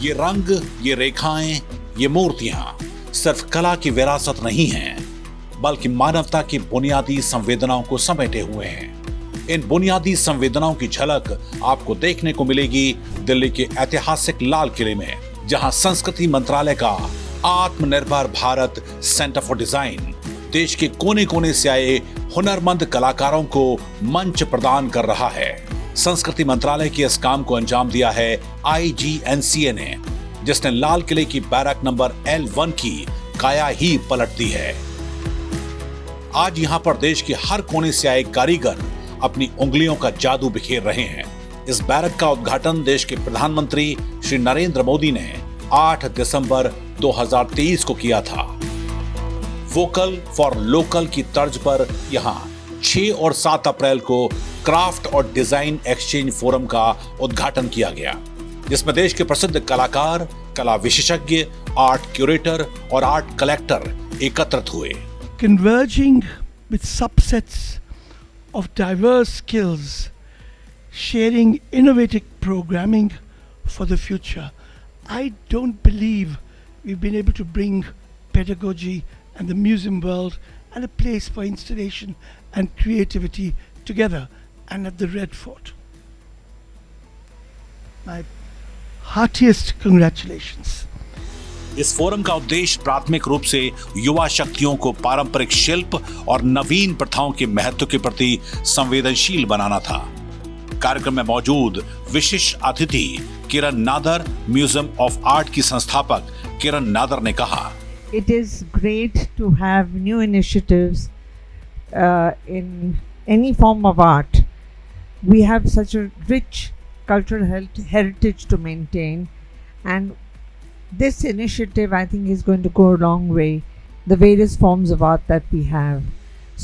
ये रंग, ये रेखाएं, ये मूर्तियां सिर्फ कला की विरासत नहीं हैं, बल्कि मानवता की बुनियादी संवेदनाओं को समेटे हुए हैं। इन बुनियादी संवेदनाओं की झलक आपको देखने को मिलेगी दिल्ली के ऐतिहासिक लाल किले में, जहां संस्कृति मंत्रालय का आत्मनिर्भर भारत सेंटर फॉर डिजाइन देश के कोने कोने से आए हुनरमंद कलाकारों को मंच प्रदान कर रहा है। संस्कृति मंत्रालय के इस काम को अंजाम दिया है IGNCA ने, जिसने लाल किले की बैरक नंबर L1 की काया ही पलट दी है। आज यहां पर देश के हर कोने से आए कारीगर अपनी उंगलियों का जादू बिखेर रहे हैं। इस बैरक का उद्घाटन देश के प्रधानमंत्री श्री नरेंद्र मोदी ने 8 दिसंबर 2023 को किया था। वोकल फॉर लोकल की तर्ज पर यहां 6 और 7 अप्रैल को क्राफ्ट और डिजाइन एक्सचेंज फोरम का उद्घाटन किया गया, जिसमें देश के प्रसिद्ध कलाकार, कला विशेषज्ञ, आर्ट क्यूरेटर और आर्ट कलेक्टर एकत्रित हुए। Converging with subsets of diverse skills, sharing innovative programming for the future. I don't believe we've been able to bring pedagogy and the museum world and a place for installation and creativity together and at the Red Fort. My heartiest congratulations. इस forum का उद्देश्य प्राथमिक रूप से युवा शक्तियों को पारंपरिक शिल्प और नवीन प्रथाओं के महत्व के प्रति संवेदनशील बनाना था। कार्यक्रम में मौजूद विशिष्ट अतिथि किरण नादर, म्यूजियम ऑफ आर्ट की संस्थापक किरण नादर ने कहा, It is great to have new initiatives in any form of art. We have such a rich cultural heritage to maintain, and this initiative I think is going to go a long way, the various forms of art that we have.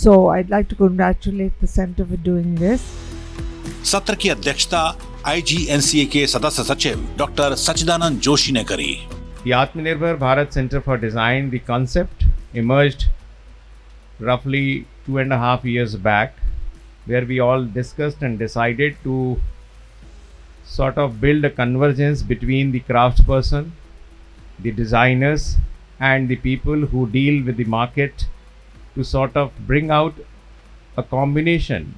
So I'd like to congratulate the center for doing this. सत्र की अध्यक्षता IGNCA के सदस्य सचिव doctor सच्चिदानंद जोशी ने करी। The Atmanirbhar Bharat Center for Design, the concept emerged roughly 2.5 years back, where we all discussed and decided to sort of build a convergence between the craftsperson, the designers, and the people who deal with the market, to sort of bring out a combination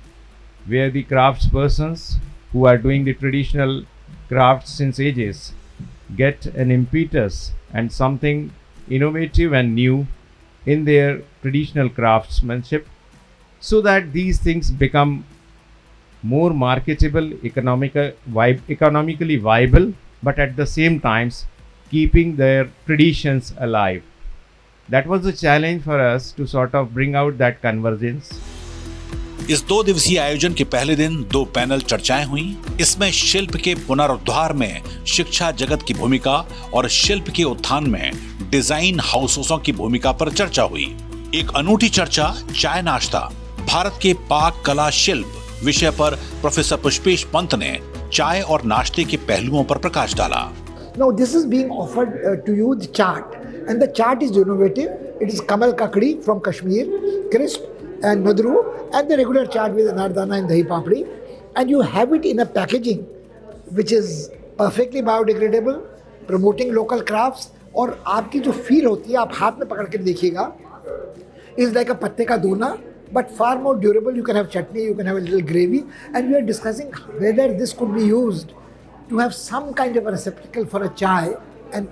where the craftspersons who are doing the traditional crafts since ages get an impetus and something innovative and new in their traditional craftsmanship, so that these things become more marketable, economically viable, but at the same times keeping their traditions alive. That was the challenge for us, to sort of bring out that convergence. इस 2 दिवसीय आयोजन के पहले दिन 2 panel चर्चाएं हुई। इसमें शिल्प के पुनरुद्धार में शिक्षा जगत की भूमिका और शिल्प के उत्थान में डिजाइन हाउसों की भूमिका पर चर्चा हुई। एक अनूठी चर्चा चाय नाश्ता भारत के पाक कला शिल्प विषय पर प्रोफेसर पुष्पेश पंत ने चाय और नाश्ते के पहलुओं पर प्रकाश डाला। Now this is being offered to you, the chaat, and the chaat is innovative. It is Kamal Kakdi from Kashmir, crisp and madru, and the regular chaat with anardana and dahi papdi, and you have it in a packaging which is perfectly biodegradable, promoting local crafts, और आपकी जो feel होती है, आप हाथ में पकड़ के देखिएगा, is like a पत्ते का दोना, but far more durable. You can have chutney, you can have a little gravy, and we are discussing whether this could be used to have some kind of a receptacle for a chai, and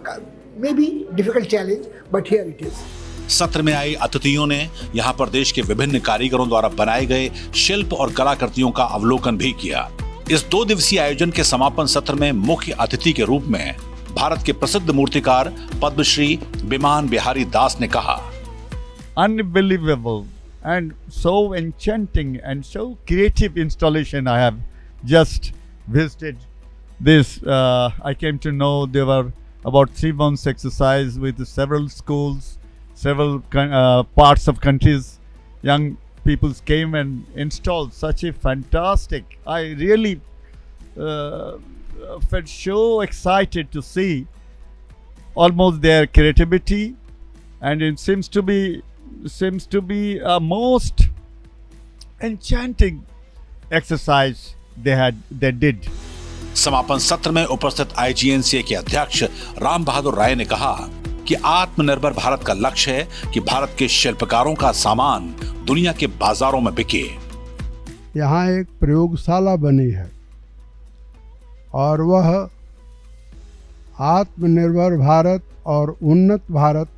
maybe difficult challenge, but here it is. सत्र में आई अतिथियों ने यहाँ पर देश के विभिन्न कारीगरों द्वारा बनाए गए शिल्प और कलाकृतियों का अवलोकन भी किया। इस 2 दिवसीय आयोजन के समापन सत्र में मुख्य अतिथि के रूप में भारत के प्रसिद्ध मूर्तिकार पद्मश्री बिमान बिहारी दास ने कहा, Unbelievable and so enchanting and so creative installation. I have just visited this. I came to know there were about 3 months exercise with several schools, several parts of countries. Young people came and installed such a fantastic. I really felt so excited to see almost their creativity, and it seems to be a most enchanting exercise they did. समापन सत्र में उपस्थित IGNCA के अध्यक्ष राम बहादुर राय ने कहा कि आत्मनिर्भर भारत का लक्ष्य है कि भारत के शिल्पकारों का सामान दुनिया के बाजारों में बिके। यहाँ एक प्रयोगशाला बनी है और वह आत्मनिर्भर भारत और उन्नत भारत,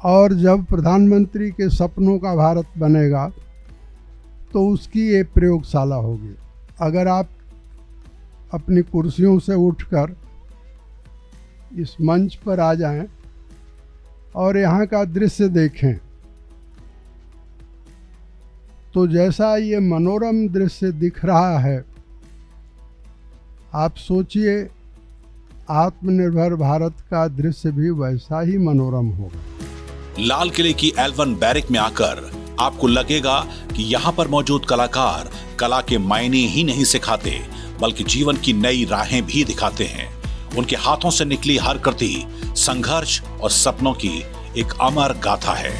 और जब प्रधानमंत्री के सपनों का भारत बनेगा तो उसकी ये प्रयोगशाला होगी। अगर आप अपनी कुर्सियों से उठकर इस मंच पर आ जाएं और यहाँ का दृश्य देखें तो जैसा ये मनोरम दृश्य दिख रहा है, आप सोचिए आत्मनिर्भर भारत का दृश्य भी वैसा ही मनोरम होगा। लाल किले की एल्वन बैरक में आकर आपको लगेगा कि यहाँ पर मौजूद कलाकार कला के मायने ही नहीं सिखाते बल्कि जीवन की नई राहें भी दिखाते हैं। उनके हाथों से निकली हर कृति संघर्ष और सपनों की एक अमर गाथा है।